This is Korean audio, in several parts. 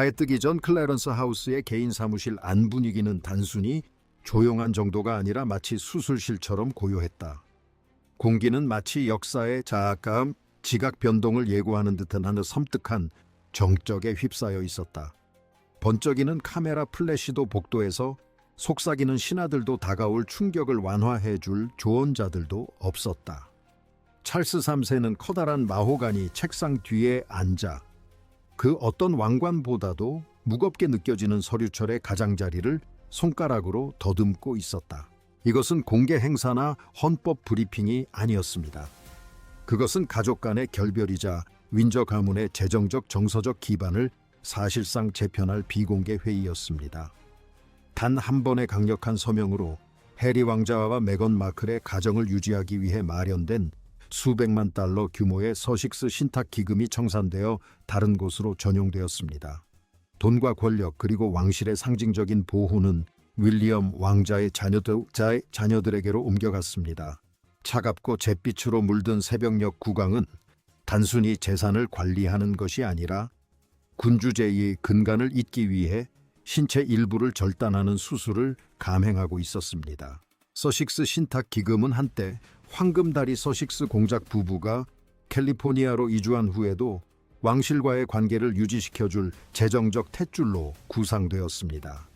해 뜨기 전 클래런스 하우스의 개인 사무실 안 분위기는 단순히 조용한 정도가 아니라 마치 수술실처럼 고요했다. 공기는 마치 역사의 자악감, 지각 변동을 예고하는 듯한 하늘 섬뜩한 정적에 휩싸여 있었다. 번쩍이는 카메라 플래시도 복도에서 속삭이는 신하들도 다가올 충격을 완화해줄 조언자들도 없었다. 찰스 3세는 커다란 마호가니 책상 뒤에 앉아 그 어떤 왕관보다도 무겁게 느껴지는 서류철의 가장자리를 손가락으로 더듬고 있었다. 이것은 공개 행사나 헌법 브리핑이 아니었습니다. 그것은 가족 간의 결별이자 윈저 가문의 재정적 정서적 기반을 사실상 재편할 비공개 회의였습니다. 단 한 번의 강력한 서명으로 해리 왕자와 메건 마클의 가정을 유지하기 위해 마련된 수백만 달러 규모의 서식스 신탁 기금이 청산되어 다른 곳으로 전용되었습니다. 돈과 권력 그리고 왕실의 상징적인 보호는 윌리엄 왕자의 자녀들에게로 옮겨갔습니다. 차갑고 잿빛으로 물든 새벽녘 국왕은 단순히 재산을 관리하는 것이 아니라 군주제의 근간을 잇기 위해 신체 일부를 절단하는 수술을 감행하고 있었습니다. 서식스 신탁 기금은 한때 황금다리 서식스 공작 부부가 캘리포니아로 이주한 후에도 왕실과의 관계를 유지시켜줄 재정적 탯줄로 구상되었습니다.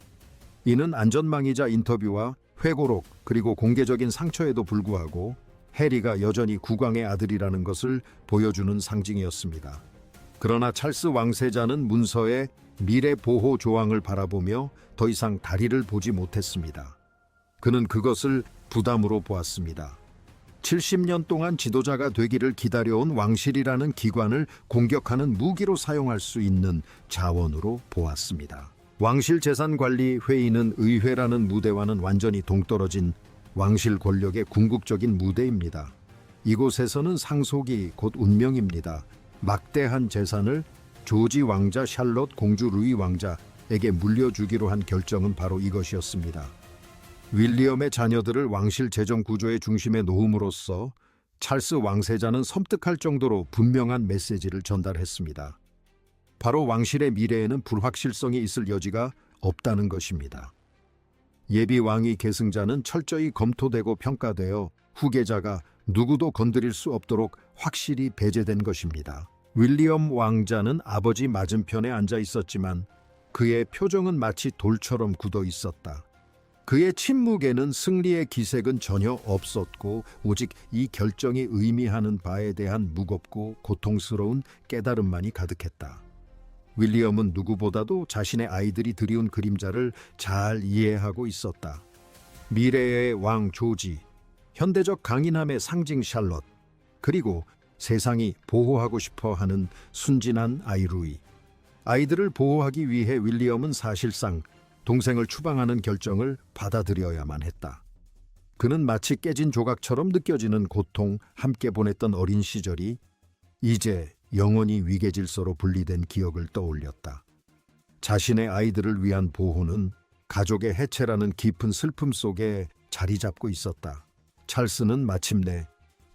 이는 안전망이자 인터뷰와 회고록 그리고 공개적인 상처에도 불구하고 해리가 여전히 국왕의 아들이라는 것을 보여주는 상징이었습니다. 그러나 찰스 왕세자는 문서의 미래 보호 조항을 바라보며 더 이상 다리를 보지 못했습니다. 그는 그것을 부담으로 보았습니다. 70년 동안 지도자가 되기를 기다려온 왕실이라는 기관을 공격하는 무기로 사용할 수 있는 자원으로 보았습니다. 왕실 재산관리 회의는 의회라는 무대와는 완전히 동떨어진 왕실 권력의 궁극적인 무대입니다. 이곳에서는 상속이 곧 운명입니다. 막대한 재산을 조지 왕자, 샬롯 공주 루이 왕자에게 물려주기로 한 결정은 바로 이것이었습니다. 윌리엄의 자녀들을 왕실 재정 구조의 중심에 놓음으로써 찰스 왕세자는 섬뜩할 정도로 분명한 메시지를 전달했습니다. 바로 왕실의 미래에는 불확실성이 있을 여지가 없다는 것입니다. 예비 왕위 계승자는 철저히 검토되고 평가되어 후계자가 누구도 건드릴 수 없도록 확실히 배제된 것입니다. 윌리엄 왕자는 아버지 맞은편에 앉아 있었지만 그의 표정은 마치 돌처럼 굳어 있었다. 그의 침묵에는 승리의 기색은 전혀 없었고 오직 이 결정이 의미하는 바에 대한 무겁고 고통스러운 깨달음만이 가득했다. 윌리엄은 누구보다도 자신의 아이들이 들이운 그림자를 잘 이해하고 있었다. 미래의 왕 조지, 현대적 강인함의 상징 샬롯, 그리고 세상이 보호하고 싶어 하는 순진한 아이 루이. 아이들을 보호하기 위해 윌리엄은 사실상 동생을 추방하는 결정을 받아들여야만 했다. 그는 마치 깨진 조각처럼 느껴지는 고통, 함께 보냈던 어린 시절이 이제 영원히 위계질서로 분리된 기억을 떠올렸다. 자신의 아이들을 위한 보호는 가족의 해체라는 깊은 슬픔 속에 자리 잡고 있었다. 찰스는 마침내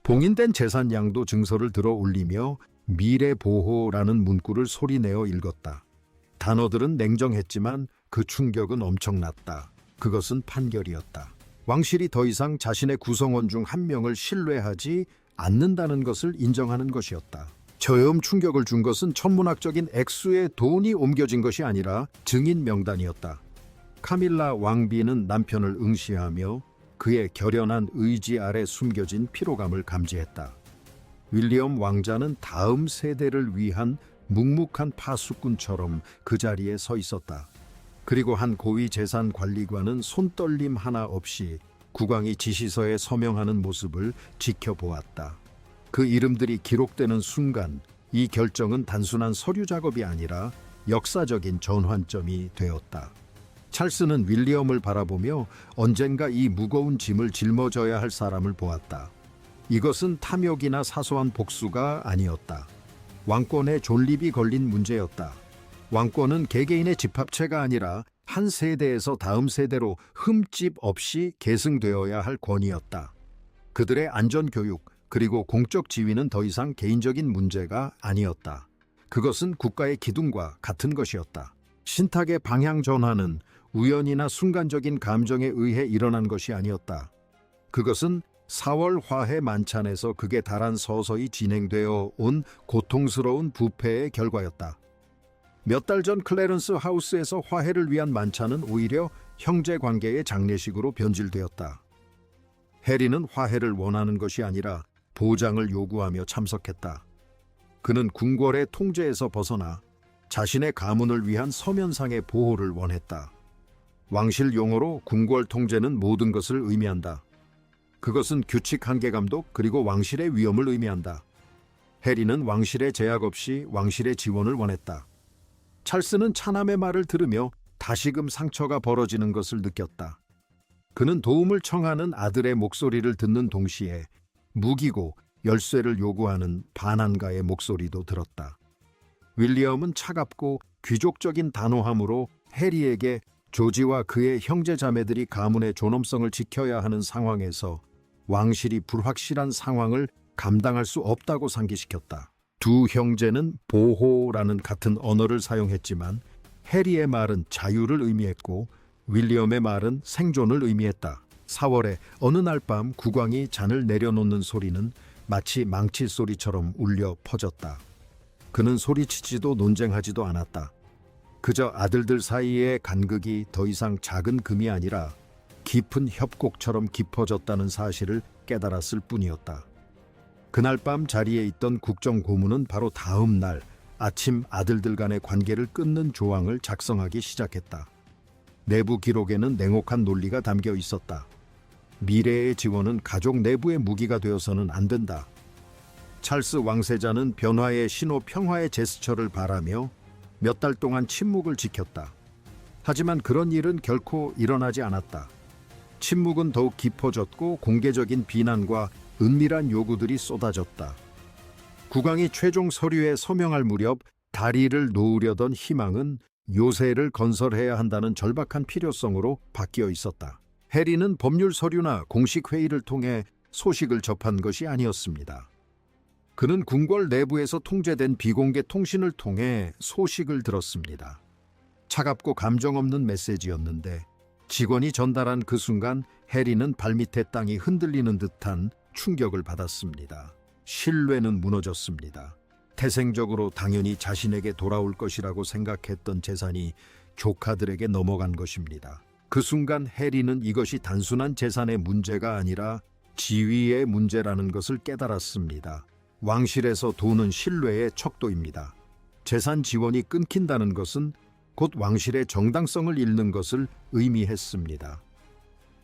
봉인된 재산 양도 증서를 들어 올리며 미래 보호라는 문구를 소리내어 읽었다. 단어들은 냉정했지만 그 충격은 엄청났다. 그것은 판결이었다. 왕실이 더 이상 자신의 구성원 중 한 명을 신뢰하지 않는다는 것을 인정하는 것이었다. 저음 충격을 준 것은 천문학적인 액수의 돈이 옮겨진 것이 아니라 증인 명단이었다. 카밀라 왕비는 남편을 응시하며 그의 결연한 의지 아래 숨겨진 피로감을 감지했다. 윌리엄 왕자는 다음 세대를 위한 묵묵한 파수꾼처럼 그 자리에 서 있었다. 그리고 한 고위 재산 관리관은 손떨림 하나 없이 국왕이 지시서에 서명하는 모습을 지켜보았다. 그 이름들이 기록되는 순간 이 결정은 단순한 서류 작업이 아니라 역사적인 전환점이 되었다. 찰스는 윌리엄을 바라보며 언젠가 이 무거운 짐을 짊어져야 할 사람을 보았다. 이것은 탐욕이나 사소한 복수가 아니었다. 왕권의 존립이 걸린 문제였다. 왕권은 개개인의 집합체가 아니라 한 세대에서 다음 세대로 흠집 없이 계승되어야 할 권위였다. 그들의 안전교육 그리고 공적 지위는 더 이상 개인적인 문제가 아니었다. 그것은 국가의 기둥과 같은 것이었다. 신탁의 방향 전환은 우연이나 순간적인 감정에 의해 일어난 것이 아니었다. 그것은 4월 화해 만찬에서 극에 달한 서서히 진행되어 온 고통스러운 부패의 결과였다. 몇 달 전 클래런스 하우스에서 화해를 위한 만찬은 오히려 형제 관계의 장례식으로 변질되었다. 해리는 화해를 원하는 것이 아니라 보장을 요구하며 참석했다. 그는 궁궐의 통제에서 벗어나 자신의 가문을 위한 서면상의 보호를 원했다. 왕실 용어로 궁궐 통제는 모든 것을 의미한다. 그것은 규칙 한계 감독 그리고 왕실의 위엄을 의미한다. 해리는 왕실의 제약 없이 왕실의 지원을 원했다. 찰스는 차남의 말을 들으며 다시금 상처가 벌어지는 것을 느꼈다. 그는 도움을 청하는 아들의 목소리를 듣는 동시에 무기고 열쇠를 요구하는 반안가의 목소리도 들었다. 윌리엄은 차갑고 귀족적인 단호함으로 해리에게 조지와 그의 형제자매들이 가문의 존엄성을 지켜야 하는 상황에서 왕실이 불확실한 상황을 감당할 수 없다고 상기시켰다. 두 형제는 보호라는 같은 언어를 사용했지만 해리의 말은 자유를 의미했고 윌리엄의 말은 생존을 의미했다. 4월에 어느 날 밤 국왕이 잔을 내려놓는 소리는 마치 망치 소리처럼 울려 퍼졌다. 그는 소리치지도 논쟁하지도 않았다. 그저 아들들 사이의 간극이 더 이상 작은 금이 아니라 깊은 협곡처럼 깊어졌다는 사실을 깨달았을 뿐이었다. 그날 밤 자리에 있던 국정고문은 바로 다음 날 아침 아들들 간의 관계를 끊는 조항을 작성하기 시작했다. 내부 기록에는 냉혹한 논리가 담겨 있었다. 미래의 지원은 가족 내부의 무기가 되어서는 안 된다. 찰스 왕세자는 변화의 신호 평화의 제스처를 바라며 몇 달 동안 침묵을 지켰다. 하지만 그런 일은 결코 일어나지 않았다. 침묵은 더욱 깊어졌고 공개적인 비난과 은밀한 요구들이 쏟아졌다. 국왕이 최종 서류에 서명할 무렵 다리를 놓으려던 희망은 요새를 건설해야 한다는 절박한 필요성으로 바뀌어 있었다. 해리는 법률 서류나 공식 회의를 통해 소식을 접한 것이 아니었습니다. 그는 궁궐 내부에서 통제된 비공개 통신을 통해 소식을 들었습니다. 차갑고 감정 없는 메시지였는데 직원이 전달한 그 순간 해리는 발밑의 땅이 흔들리는 듯한 충격을 받았습니다. 신뢰는 무너졌습니다. 태생적으로 당연히 자신에게 돌아올 것이라고 생각했던 재산이 조카들에게 넘어간 것입니다. 그 순간 해리는 이것이 단순한 재산의 문제가 아니라 지위의 문제라는 것을 깨달았습니다. 왕실에서 도는 신뢰의 척도입니다. 재산 지원이 끊긴다는 것은 곧 왕실의 정당성을 잃는 것을 의미했습니다.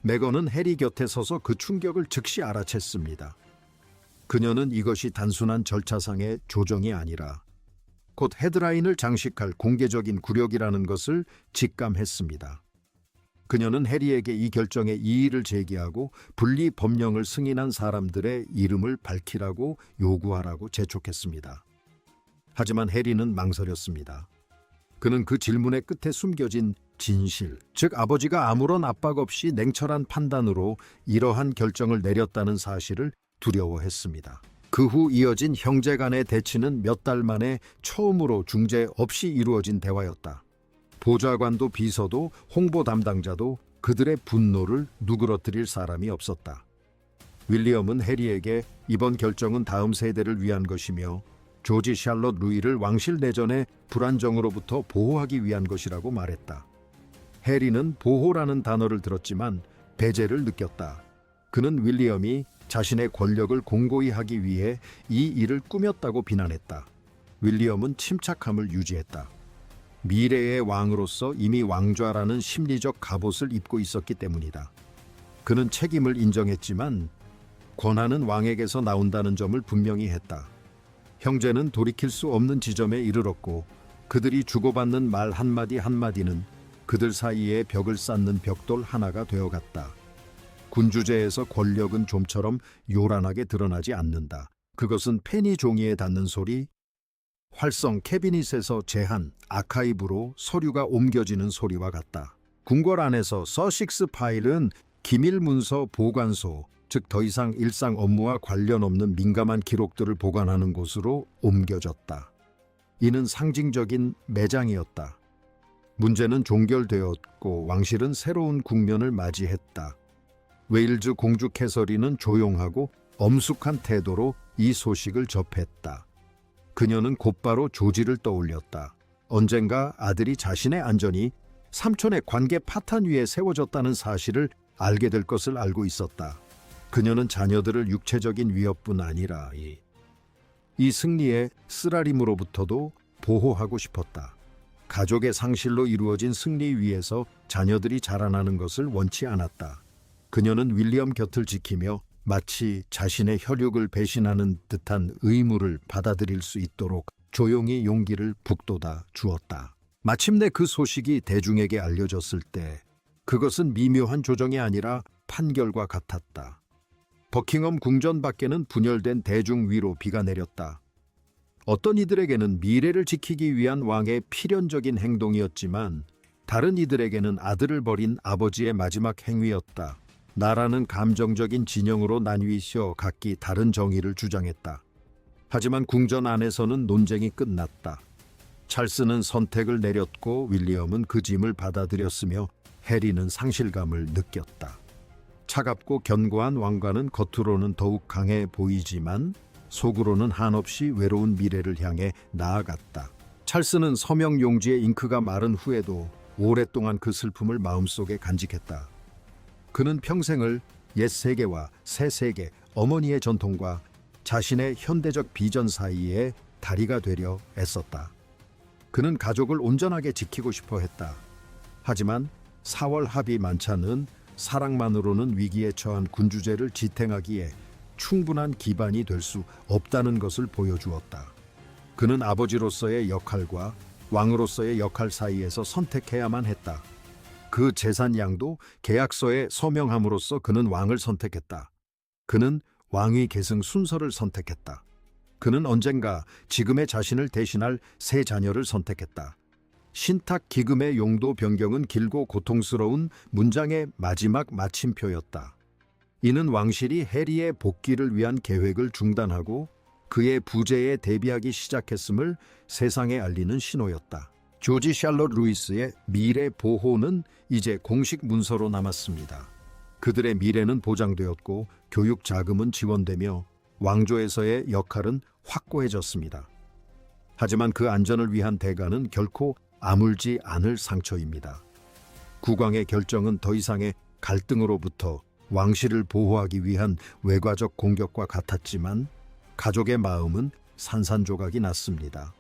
메건은 해리 곁에 서서 그 충격을 즉시 알아챘습니다. 그녀는 이것이 단순한 절차상의 조정이 아니라 곧 헤드라인을 장식할 공개적인 굴욕이라는 것을 직감했습니다. 그녀는 해리에게 이 결정에 이의를 제기하고 분리 법령을 승인한 사람들의 이름을 밝히라고 요구하라고 재촉했습니다. 하지만 해리는 망설였습니다. 그는 그 질문의 끝에 숨겨진 진실, 즉 아버지가 아무런 압박 없이 냉철한 판단으로 이러한 결정을 내렸다는 사실을 두려워했습니다. 그 후 이어진 형제 간의 대치는 몇 달 만에 처음으로 중재 없이 이루어진 대화였다. 보좌관도 비서도 홍보 담당자도 그들의 분노를 누그러뜨릴 사람이 없었다. 윌리엄은 해리에게 이번 결정은 다음 세대를 위한 것이며 조지 샬롯 루이를 왕실 내전의 불안정으로부터 보호하기 위한 것이라고 말했다. 해리는 보호라는 단어를 들었지만 배제를 느꼈다. 그는 윌리엄이 자신의 권력을 공고히 하기 위해 이 일을 꾸몄다고 비난했다. 윌리엄은 침착함을 유지했다. 미래의 왕으로서 이미 왕좌라는 심리적 갑옷을 입고 있었기 때문이다. 그는 책임을 인정했지만 권한은 왕에게서 나온다는 점을 분명히 했다. 형제는 돌이킬 수 없는 지점에 이르렀고 그들이 주고받는 말 한마디 한마디는 그들 사이에 벽을 쌓는 벽돌 하나가 되어갔다. 군주제에서 권력은 좀처럼 요란하게 드러나지 않는다. 그것은 페니 종이에 닿는 소리, 활성 캐비닛에서 제한, 아카이브로 서류가 옮겨지는 소리와 같다. 궁궐 안에서 서식스 파일은 기밀 문서 보관소, 즉 더 이상 일상 업무와 관련 없는 민감한 기록들을 보관하는 곳으로 옮겨졌다. 이는 상징적인 매장이었다. 문제는 종결되었고 왕실은 새로운 국면을 맞이했다. 웨일즈 공주 캐서린은 조용하고 엄숙한 태도로 이 소식을 접했다. 그녀는 곧바로 조지를 떠올렸다. 언젠가 아들이 자신의 안전이 삼촌의 관계 파탄 위에 세워졌다는 사실을 알게 될 것을 알고 있었다. 그녀는 자녀들을 육체적인 위협뿐 아니라 이 승리의 쓰라림으로부터도 보호하고 싶었다. 가족의 상실로 이루어진 승리 위에서 자녀들이 자라나는 것을 원치 않았다. 그녀는 윌리엄 곁을 지키며 마치 자신의 혈육을 배신하는 듯한 의무를 받아들일 수 있도록 조용히 용기를 북돋아 주었다. 마침내 그 소식이 대중에게 알려졌을 때 그것은 미묘한 조정이 아니라 판결과 같았다. 버킹엄 궁전 밖에는 분열된 대중 위로 비가 내렸다. 어떤 이들에게는 미래를 지키기 위한 왕의 필연적인 행동이었지만 다른 이들에게는 아들을 버린 아버지의 마지막 행위였다. 나라는 감정적인 진영으로 나뉘어 각기 다른 정의를 주장했다. 하지만 궁전 안에서는 논쟁이 끝났다. 찰스는 선택을 내렸고 윌리엄은 그 짐을 받아들였으며 해리는 상실감을 느꼈다. 차갑고 견고한 왕관은 겉으로는 더욱 강해 보이지만 속으로는 한없이 외로운 미래를 향해 나아갔다. 찰스는 서명 용지의 잉크가 마른 후에도 오랫동안 그 슬픔을 마음속에 간직했다. 그는 평생을 옛 세계와 새 세계, 어머니의 전통과 자신의 현대적 비전 사이에 다리가 되려 애썼다. 그는 가족을 온전하게 지키고 싶어 했다. 하지만 4월 합의 만찬은 사랑만으로는 위기에 처한 군주제를 지탱하기에 충분한 기반이 될 수 없다는 것을 보여주었다. 그는 아버지로서의 역할과 왕으로서의 역할 사이에서 선택해야만 했다. 그 재산 양도 계약서에 서명함으로써 그는 왕을 선택했다. 그는 왕위 계승 순서를 선택했다. 그는 언젠가 지금의 자신을 대신할 세 자녀를 선택했다. 신탁 기금의 용도 변경은 길고 고통스러운 문장의 마지막 마침표였다. 이는 왕실이 해리의 복귀를 위한 계획을 중단하고 그의 부재에 대비하기 시작했음을 세상에 알리는 신호였다. 조지 샬롯 루이스의 미래 보호는 이제 공식 문서로 남았습니다. 그들의 미래는 보장되었고 교육 자금은 지원되며 왕조에서의 역할은 확고해졌습니다. 하지만 그 안전을 위한 대가는 결코 아물지 않을 상처입니다. 국왕의 결정은 더 이상의 갈등으로부터 왕실을 보호하기 위한 외과적 공격과 같았지만 가족의 마음은 산산조각이 났습니다.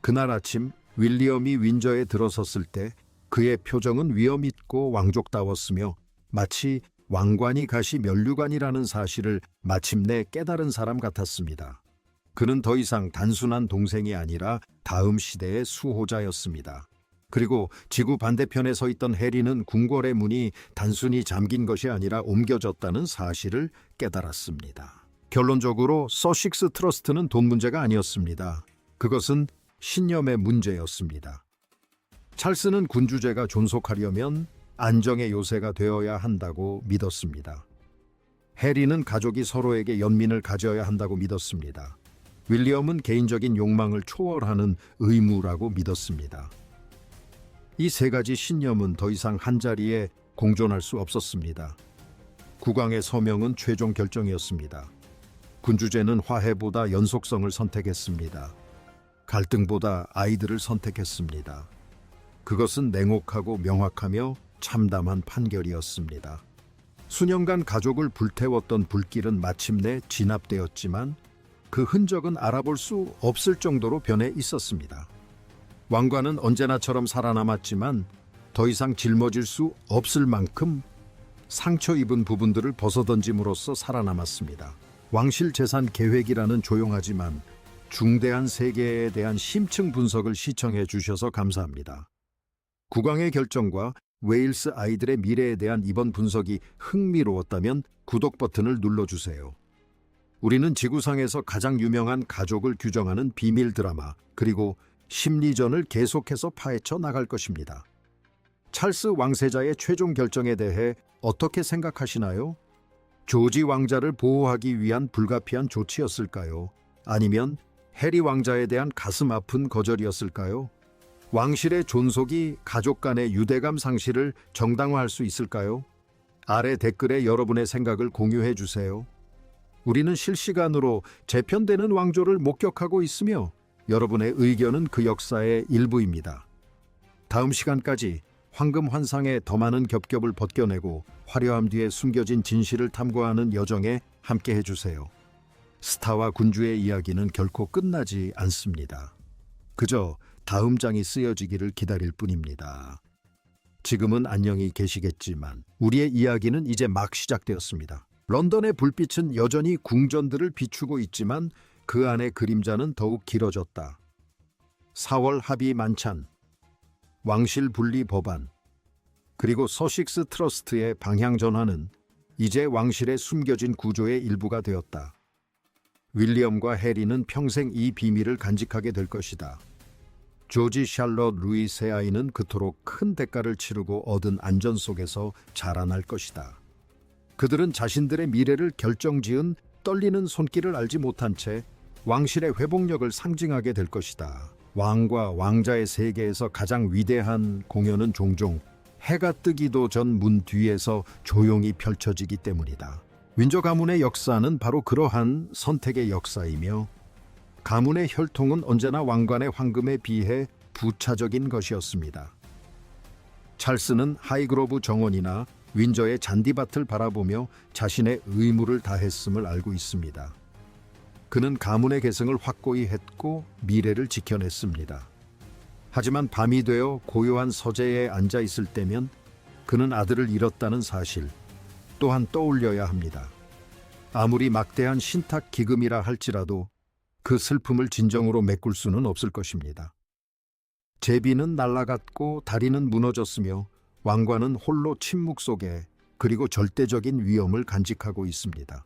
그날 아침 윌리엄이 윈저에 들어섰을 때 그의 표정은 위엄 있고 왕족다웠으며 마치 왕관이 가시 면류관이라는 사실을 마침내 깨달은 사람 같았습니다. 그는 더 이상 단순한 동생이 아니라 다음 시대의 수호자였습니다. 그리고 지구 반대편에 서 있던 해리는 궁궐의 문이 단순히 잠긴 것이 아니라 옮겨졌다는 사실을 깨달았습니다. 결론적으로 서식스 트러스트는 돈 문제가 아니었습니다. 그것은 신념의 문제였습니다. 찰스는 군주제가 존속하려면 안정의 요새가 되어야 한다고 믿었습니다. 해리는 가족이 서로에게 연민을 가져야 한다고 믿었습니다. 윌리엄은 개인적인 욕망을 초월하는 의무라고 믿었습니다. 이 세 가지 신념은 더 이상 한자리에 공존할 수 없었습니다. 국왕의 서명은 최종 결정이었습니다. 군주제는 화해보다 연속성을 선택했습니다. 갈등보다 아이들을 선택했습니다. 그것은 냉혹하고 명확하며 참담한 판결이었습니다. 수년간 가족을 불태웠던 불길은 마침내 진압되었지만 그 흔적은 알아볼 수 없을 정도로 변해 있었습니다. 왕관은 언제나처럼 살아남았지만 더 이상 짊어질 수 없을 만큼 상처 입은 부분들을 벗어던짐으로써 살아남았습니다. 왕실 재산 계획이라는 조용하지만 중대한 세계에 대한 심층 분석을 시청해 주셔서 감사합니다. 국왕의 결정과 웨일스 아이들의 미래에 대한 이번 분석이 흥미로웠다면 구독 버튼을 눌러주세요. 우리는 지구상에서 가장 유명한 가족을 규정하는 비밀 드라마 그리고 심리전을 계속해서 파헤쳐 나갈 것입니다. 찰스 왕세자의 최종 결정에 대해 어떻게 생각하시나요? 조지 왕자를 보호하기 위한 불가피한 조치였을까요? 아니면 해리 왕자에 대한 가슴 아픈 거절이었을까요? 왕실의 존속이 가족 간의 유대감 상실을 정당화할 수 있을까요? 아래 댓글에 여러분의 생각을 공유해 주세요. 우리는 실시간으로 재편되는 왕조를 목격하고 있으며 여러분의 의견은 그 역사의 일부입니다. 다음 시간까지 황금 환상의 더 많은 겹겹을 벗겨내고 화려함 뒤에 숨겨진 진실을 탐구하는 여정에 함께 해주세요. 스타와 군주의 이야기는 결코 끝나지 않습니다. 그저 다음 장이 쓰여지기를 기다릴 뿐입니다. 지금은 안녕히 계시겠지만 우리의 이야기는 이제 막 시작되었습니다. 런던의 불빛은 여전히 궁전들을 비추고 있지만 그 안의 그림자는 더욱 길어졌다. 4월 합의 만찬, 왕실 분리 법안, 그리고 서식스 트러스트의 방향 전환은 이제 왕실의 숨겨진 구조의 일부가 되었다. 윌리엄과 해리는 평생 이 비밀을 간직하게 될 것이다. 조지 샬럿 루이 세 아이는 그토록 큰 대가를 치르고 얻은 안전 속에서 자라날 것이다. 그들은 자신들의 미래를 결정지은 떨리는 손길을 알지 못한 채 왕실의 회복력을 상징하게 될 것이다. 왕과 왕자의 세계에서 가장 위대한 공연은 종종 해가 뜨기도 전 문 뒤에서 조용히 펼쳐지기 때문이다. 윈저 가문의 역사는 바로 그러한 선택의 역사이며 가문의 혈통은 언제나 왕관의 황금에 비해 부차적인 것이었습니다. 찰스는 하이그로브 정원이나 윈저의 잔디밭을 바라보며 자신의 의무를 다했음을 알고 있습니다. 그는 가문의 계승을 확고히 했고 미래를 지켜냈습니다. 하지만 밤이 되어 고요한 서재에 앉아 있을 때면 그는 아들을 잃었다는 사실 또한 떠올려야 합니다. 아무리 막대한 신탁 기금이라 할지라도 그 슬픔을 진정으로 메꿀 수는 없을 것입니다. 제비는 날아갔고 다리는 무너졌으며 왕관은 홀로 침묵 속에 그리고 절대적인 위엄을 간직하고 있습니다.